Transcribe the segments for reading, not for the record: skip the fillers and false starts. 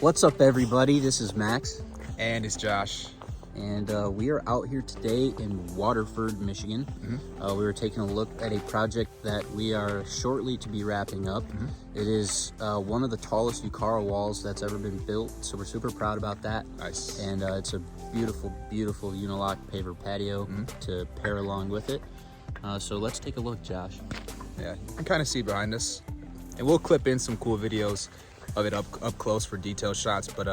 What's up, everybody? This is Max. And it's Josh. And we are out here today in Waterford, Michigan. We were taking a look at a project that we are shortly to be wrapping up. It is one of the tallest U-Cara walls that's ever been built, so we're super proud about that. Nice. And it's a beautiful, beautiful Unilock paver patio to pair along with it. So let's take a look, Josh. Yeah, you can kind of see behind us. And we'll clip in some cool videos of it up close for detailed shots, but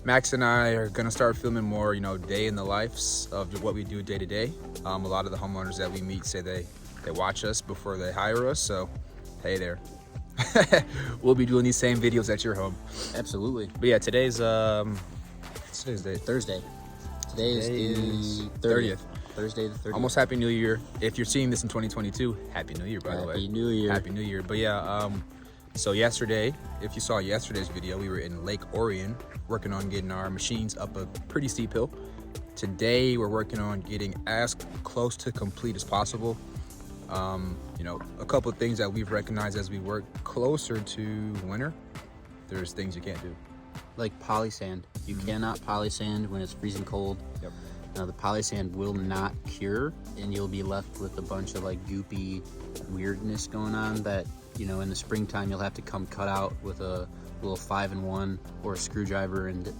Max and I are gonna start filming more, day in the lives of what we do day to day. A lot of the homeowners that we meet say they watch us before they hire us, so hey there. We'll be doing these same videos at your home. Absolutely. But yeah, today's date? Thursday. Today is the 30th. Thursday the 30th. Almost Happy New Year. If you're seeing this in 2022, Happy New Year, by the way. Happy New Year. Happy New Year. But yeah, so yesterday, if you saw yesterday's video, we were in Lake Orion working on getting our machines up a pretty steep hill. Today, we're working on getting as close to complete as possible. A couple of things that we've recognized as we work closer to winter, there's things you can't do. Like poly sand. You cannot poly sand when it's freezing cold. Yep. The poly sand will not cure, and you'll be left with a bunch of like goopy weirdness going on that, in the springtime you'll have to come cut out with a little 5-in-1 or a screwdriver. And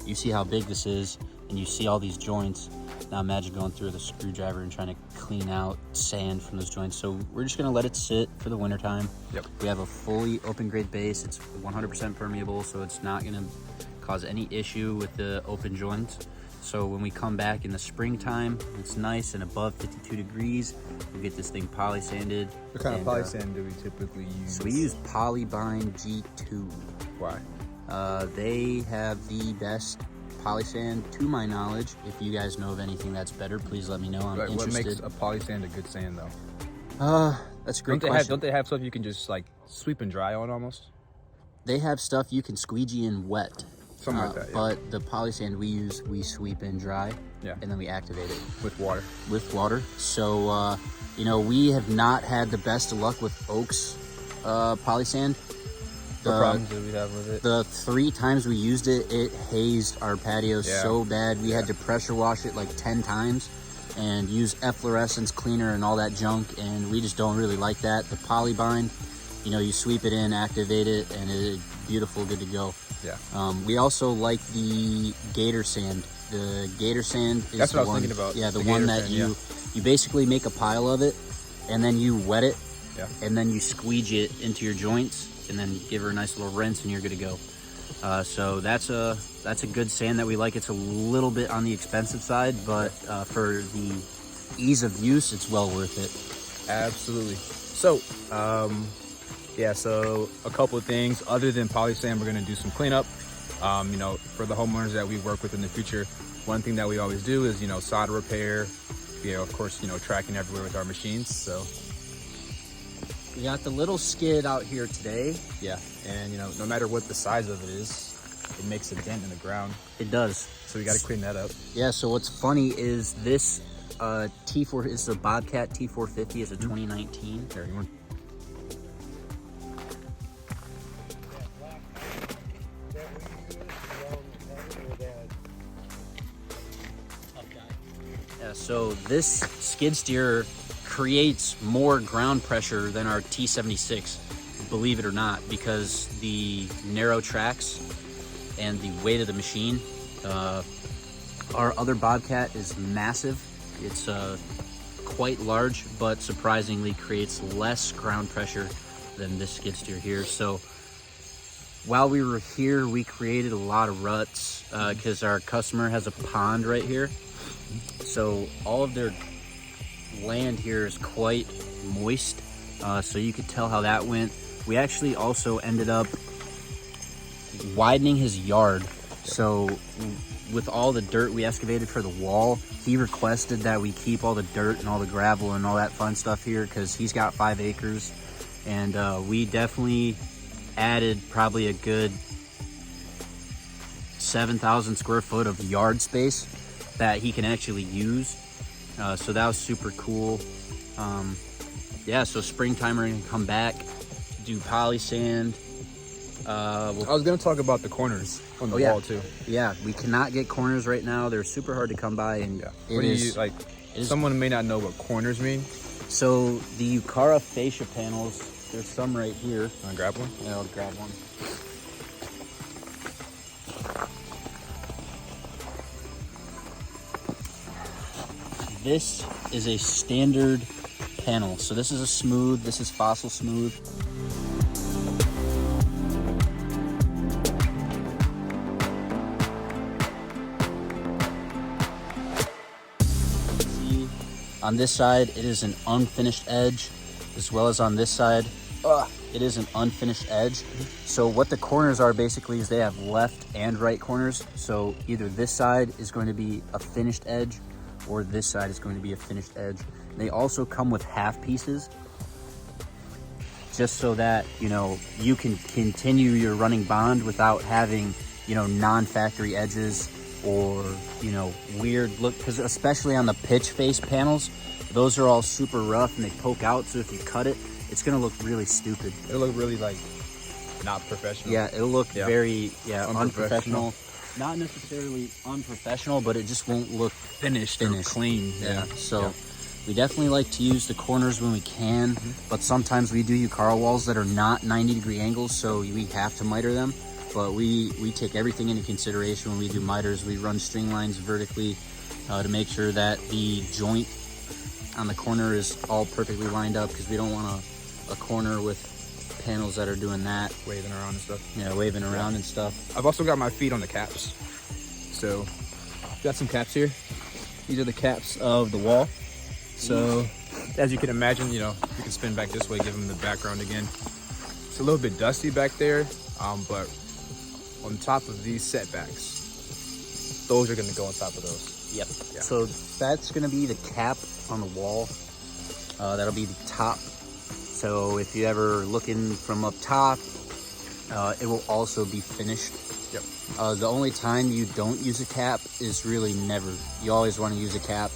you see how big this is, and you see all these joints. Now imagine going through with a screwdriver and trying to clean out sand from those joints. So we're just gonna let it sit for the winter time. Yep. We have a fully open grade base. It's 100% permeable, so it's not gonna cause any issue with the open joints. So when we come back in the springtime, it's nice and above 52 degrees. We'll get this thing poly sanded. What kind of poly sand do we typically use? So we use Polybind G2. Why? They have the best poly sand to my knowledge. If you guys know of anything that's better, please let me know. I'm interested. What makes a poly sand a good sand though? That's a great question. Don't they have stuff you can just like sweep and dry on almost? They have stuff you can squeegee in wet. Something like that, yeah. But the poly sand we use, we sweep in dry, and then we activate it. With water. With water. So, we have not had the best of luck with Oaks poly sand. What problems did we have with it? The 3 times we used it, it hazed our patio so bad. We had to pressure wash it like 10 times and use efflorescence cleaner and all that junk, and we just don't really like that. The Polybind, you sweep it in, activate it, and it's beautiful, good to go. Yeah. We also like the Gator sand. The Gator sand is That's what I was thinking about. Yeah, the one that you basically make a pile of it, and then you wet it, and then you squeegee it into your joints, and then give her a nice little rinse, and you're good to go. So that's a good sand that we like. It's a little bit on the expensive side, but for the ease of use, it's well worth it. Absolutely. So, so a couple of things. Other than poly sand, we're gonna do some cleanup. For the homeowners that we work with in the future, one thing that we always do is, solder repair. Of course, tracking everywhere with our machines. So we got the little skid out here today. Yeah, and no matter what the size of it is, it makes a dent in the ground. It does. So we got to clean that up. Yeah. So what's funny is this T4 is a Bobcat T450. It's a 2019. There, you want? Yeah. So this skid steer creates more ground pressure than our T76, believe it or not, because the narrow tracks and the weight of the machine. Our other Bobcat is massive. It's quite large, but surprisingly creates less ground pressure than this skid steer here. So while we were here, we created a lot of ruts because our customer has a pond right here. So all of their land here is quite moist, so you could tell how that went. We actually also ended up widening his yard. So with all the dirt we excavated for the wall, he requested that we keep all the dirt and all the gravel and all that fun stuff here because he's got 5 acres, and we definitely added probably a good 7,000 square foot of yard space that he can actually use. So that was super cool. Yeah, so springtime we're gonna come back, do poly sand, I was gonna talk about the corners on the wall too. Yeah, we cannot get corners right now. They're super hard to come by, and What do you like? Someone may not know what corners mean. So the U-Cara fascia panels, there's some right here. Wanna grab one? Yeah, I'll grab one. This is a standard panel. So this is a smooth, this is fossil smooth. See, on this side, it is an unfinished edge, as well as on this side, it is an unfinished edge. So what the corners are basically is they have left and right corners. So either this side is going to be a finished edge, or this side is going to be a finished edge. They also come with half pieces, just so that, you know, you can continue your running bond without having, you know, non-factory edges or, you know, weird look, because especially on the pitch face panels, those are all super rough and they poke out. So if you cut it, it's gonna look really stupid. It'll look really like not professional. Yeah, it'll look very unprofessional. Not necessarily unprofessional, but it just won't look finished. Or clean. So we definitely like to use the corners when we can, but sometimes we do U-Cara walls that are not 90-degree angles, so we have to miter them. But we take everything into consideration when we do miters. We run string lines vertically to make sure that the joint on the corner is all perfectly lined up, because we don't want a corner with panels that are doing that, waving around and stuff. Yeah, waving around and stuff. I've also got my feet on the caps. So got some caps here. These are the caps of the wall. So as you can imagine, you know, you can spin back this way, give them the background again. It's a little bit dusty back there, but on top of these setbacks, those are gonna go on top of those. Yep. Yeah. So that's gonna be the cap on the wall. That'll be the top. So if you ever looking from up top, it will also be finished. Yep. The only time you don't use a cap is really never. You always want to use a cap,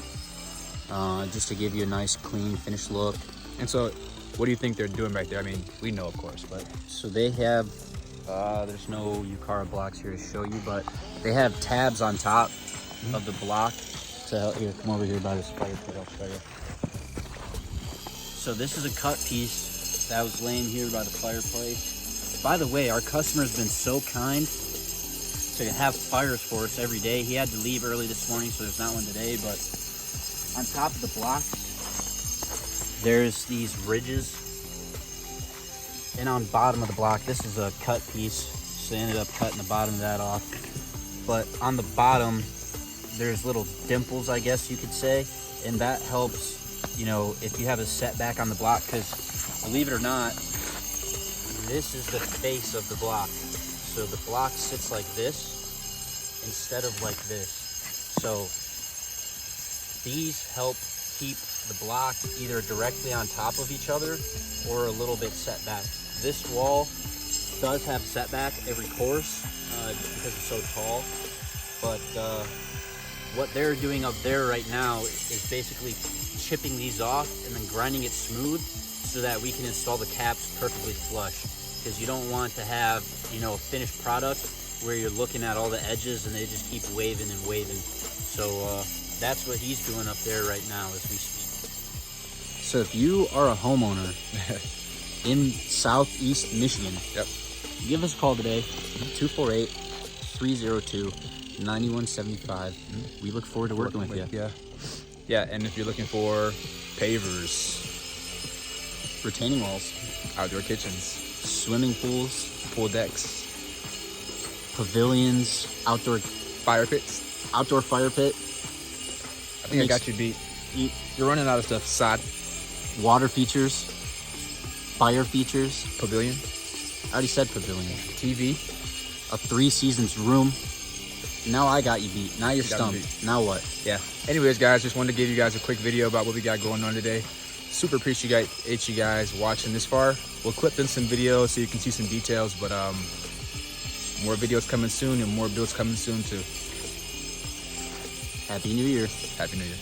just to give you a nice, clean, finished look. And so, what do you think they're doing back there? I mean, we know, of course, but so they have. There's no U-Cara blocks here to show you, but they have tabs on top of the block to help. Here, come over here by this fire pit. I'll show you. So this is a cut piece that was laying here by the fireplace. By the way, our customer's been so kind to have fires for us every day. He had to leave early this morning, so there's not one today, but on top of the block, there's these ridges. And on bottom of the block, this is a cut piece, so they ended up cutting the bottom of that off. But on the bottom, there's little dimples, I guess you could say, and that helps, you know, if you have a setback on the block, because believe it or not, this is the face of the block. So the block sits like this instead of like this. So these help keep the block either directly on top of each other or a little bit set back. This wall does have setback every course because it's so tall, but what they're doing up there right now is basically chipping these off and then grinding it smooth so that we can install the caps perfectly flush, because you don't want to have, you know, a finished product where you're looking at all the edges and they just keep waving and waving. So that's what he's doing up there right now as we speak. So if you are a homeowner in Southeast Michigan, give us a call today, 248-302-9175. We look forward to working with you. Yeah, and if you're looking for pavers, retaining walls, outdoor kitchens, swimming pools, pool decks, pavilions, outdoor fire pits, outdoor fire pit. I think I got you beat. You're running out of stuff. Sod, water features, fire features, pavilion. I already said pavilion. TV, a 3 seasons room. Now I got you beat. Now you're stumped. Now what? Yeah. Anyways, guys, just wanted to give you guys a quick video about what we got going on today. Super appreciate you guys watching this far. We'll clip in some videos so you can see some details, but more videos coming soon and more builds coming soon too. Happy New Year. Happy New Year.